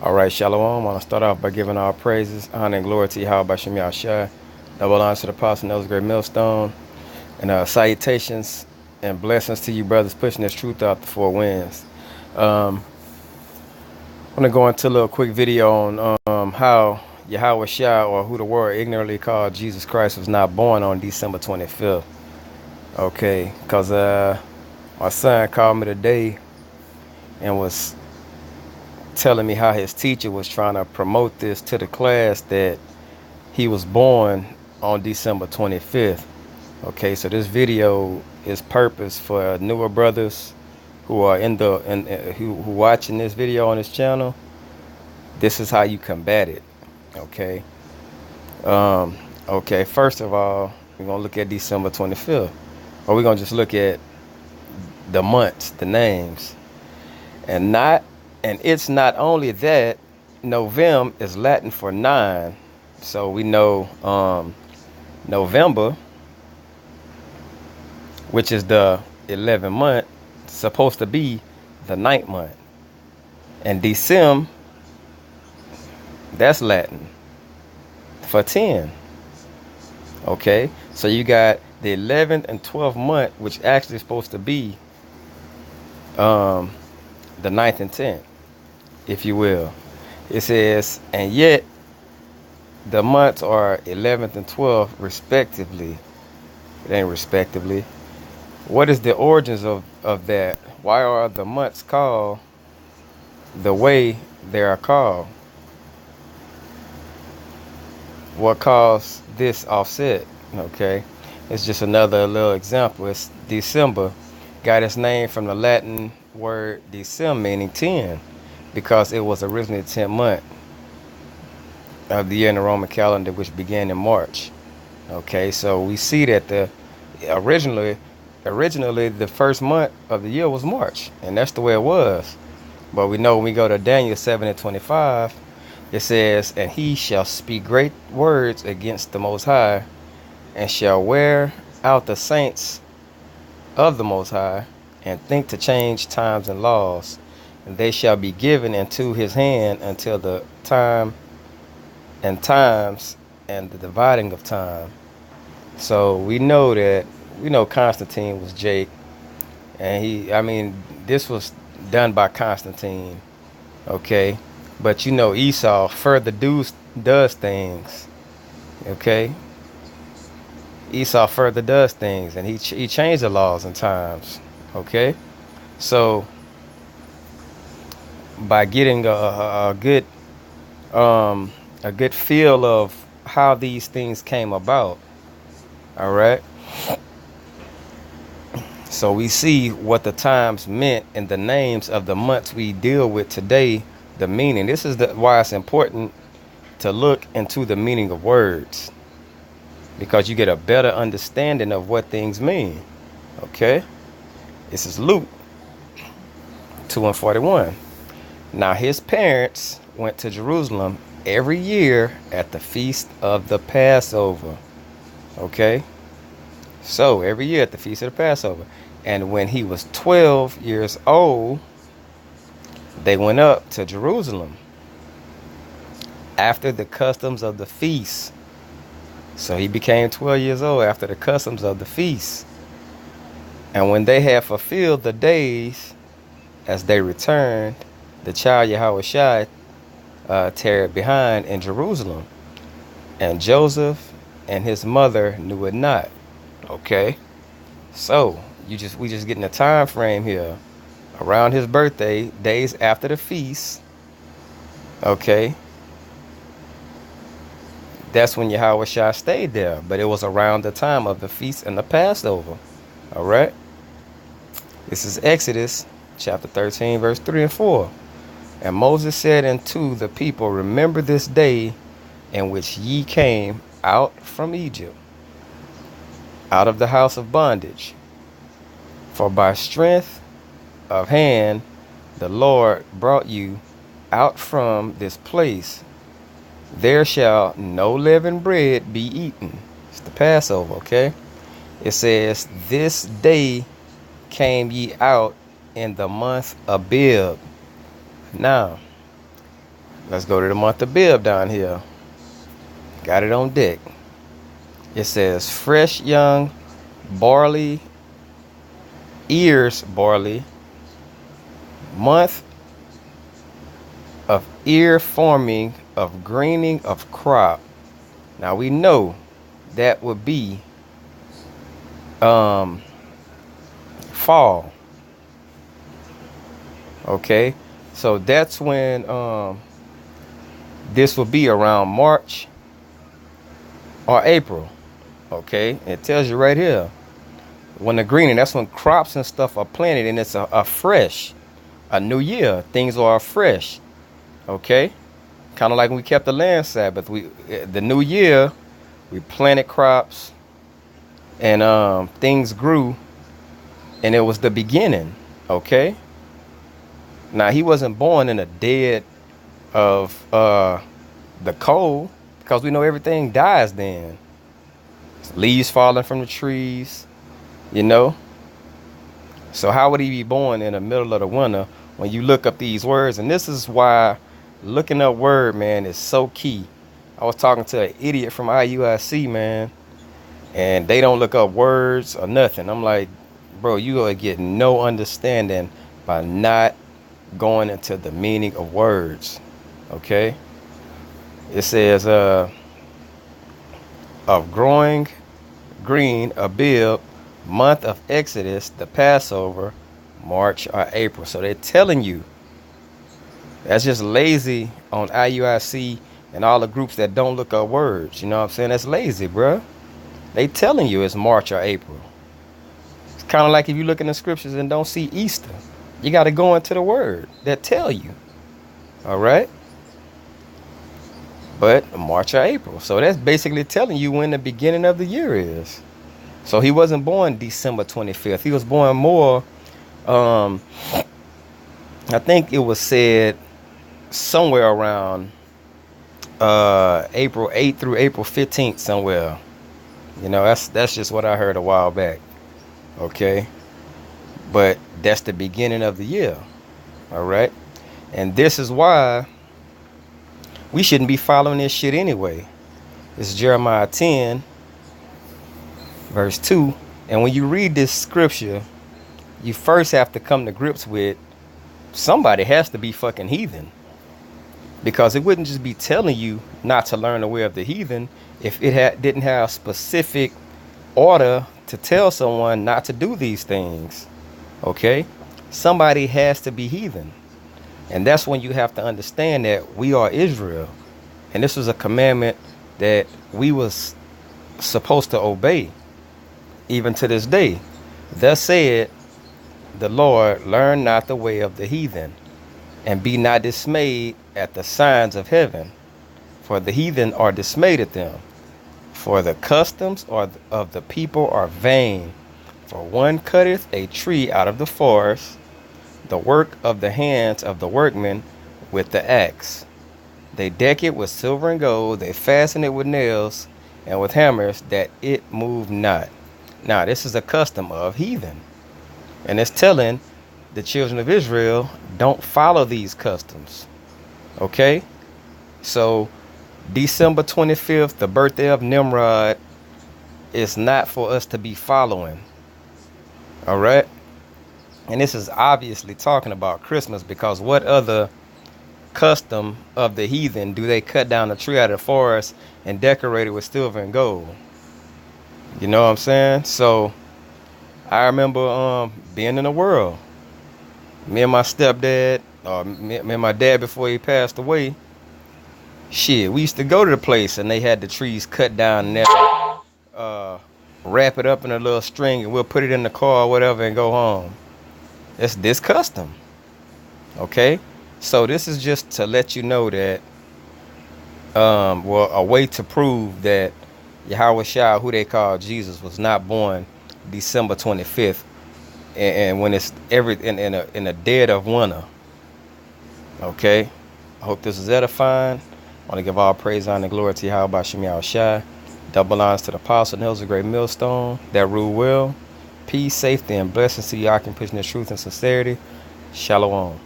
All right, Shalom. I want to start off by giving all praises, honor, and glory to YAHAWAHSHI. Double honors to the Apostle Noah's Great Millstone. And salutations and blessings to you brothers pushing this truth out the four winds. Um, I'm going to go into a little quick video on how YAHAWAHSHI, or who the world ignorantly called Jesus Christ, was not born on December 25th. Okay, because my son called me today and was telling me how his teacher was trying to promote this to the class, that he was born on December 25th. Okay, so this video is purpose for newer brothers who are who watching this video on this channel. This is how you combat it. Okay. Okay, first of all, we're gonna look at December 25th. Or we're gonna just look at the months, the names. And it's not only that, November is Latin for 9. So we know November, which is the 11th month, supposed to be the 9th month. And December, that's Latin for 10. Okay, so you got the 11th and 12th month, which actually is supposed to be the 9th and 10th, if you will. It says, and yet the months are 11th and 12th respectively. It ain't respectively. What is the origins of that? Why are the months called the way they are called? What caused this offset? Okay, it's just another little example. It's December, got its name from the Latin word decem, meaning 10, because it was originally the 10th month of the year in the Roman calendar, which began in March. Okay, so we see that originally the first month of the year was March, and that's the way it was. But we know when we go to Daniel 7:25, it says, and he shall speak great words against the Most High, and shall wear out the saints of the Most High, and think to change times and laws, and they shall be given into his hand until the time and times and the dividing of time. So we know Constantine was Jake, and this was done by Constantine. Okay, but Esau further does things. Okay, Esau further does things, and he changed the laws and times. Okay, so by getting a good feel of how these things came about, all right. So we see what the times meant in the names of the months we deal with today. The meaning. This is why it's important to look into the meaning of words, because you get a better understanding of what things mean. Okay, this is Luke 2:41. Now his parents went to Jerusalem every year at the feast of the Passover. Okay, so every year at the feast of the Passover. And when he was 12 years old, they went up to Jerusalem after the customs of the feast. So he became 12 years old after the customs of the feast. And when they had fulfilled the days, as they returned, the child YAHAWAHSHI tarried behind in Jerusalem, and Joseph and his mother knew it not. Okay, so we just getting a time frame here around his birthday, days after the feast. Okay, that's when YAHAWAHSHI stayed there, but it was around the time of the feast and the Passover. All right, this is Exodus chapter 13, verse 3 and 4. And Moses said unto the people, remember this day in which ye came out from Egypt, out of the house of bondage. For by strength of hand the Lord brought you out from this place. There shall no leavened bread be eaten. It's the Passover, okay? It says, this day came ye out in the month Abib. Now, Let's go to the month of Bib down here. Got it on deck. It says fresh young barley, ears barley, month of ear forming, of greening of crop. Now we know that would be fall. Okay, so that's when this will be around March or April. Okay, it tells you right here when the greening, that's when crops and stuff are planted, and it's a fresh, a new year. Things are fresh. Okay, kind of like when we kept the land Sabbath. The new year, we planted crops, and things grew, and it was the beginning. Okay, now he wasn't born in the dead of the cold, because we know everything dies then. Leaves falling from the trees, you know. So how would he be born in the middle of the winter when you look up these words? And this is why looking up word, man, is so key. I was talking to an idiot from YAHAWAHSHI, man, and they don't look up words or nothing. I'm like, bro, you gonna get no understanding by not going into the meaning of words. Okay, it says of growing green, Abib, month of Exodus, the Passover, March or April. So they're telling you. That's just lazy on IUIC and all the groups that don't look up words. You know what I'm saying? That's lazy, bruh. They telling you it's March or April. It's kind of like if you look in the scriptures and don't see Easter. You got to go into the word that tell you. All right? But March or April. So that's basically telling you when the beginning of the year is. So he wasn't born December 25th. He was born more, I think it was said somewhere around April 8th through April 15th somewhere. You know, that's just what I heard a while back. Okay? But that's the beginning of the year. All right? And this is why we shouldn't be following this shit anyway. It's Jeremiah 10, verse 2. And when you read this scripture, you first have to come to grips with somebody has to be fucking heathen. Because it wouldn't just be telling you not to learn the way of the heathen if it didn't have specific order to tell someone not to do these things. Okay? Somebody has to be heathen. And that's when you have to understand that we are Israel. And this was a commandment that we was supposed to obey, even to this day. Thus said the Lord, learn not the way of the heathen, and be not dismayed at the signs of heaven. For the heathen are dismayed at them. For the customs of the people are vain. For one cutteth a tree out of the forest, the work of the hands of the workmen with the axe. They deck it with silver and gold, they fasten it with nails and with hammers, that it move not. Now this is a custom of heathen. And it's telling the children of Israel, don't follow these customs. Okay? So December 25th, the birthday of Nimrod, is not for us to be following. All right? And this is obviously talking about Christmas, because what other custom of the heathen do they cut down a tree out of the forest and decorate it with silver and gold? You know what I'm saying? So I remember being in the world. Me and my stepdad, or me and my dad before he passed away, shit, we used to go to the place and they had the trees cut down and they'll wrap it up in a little string and we'll put it in the car or whatever and go home. It's this custom. Okay? So this is just to let you know that, well, a way to prove that YAHAWAHSHI, who they call Jesus, was not born December 25th, and when it's in a dead of winter. Okay? I hope this is edifying. I want to give all praise, honor, and glory to YAHAWAHSHI. Double honors to the apostle and hills of great millstone that rule well. Peace, safety, and blessings to you, occupation of truth and sincerity. Shalom.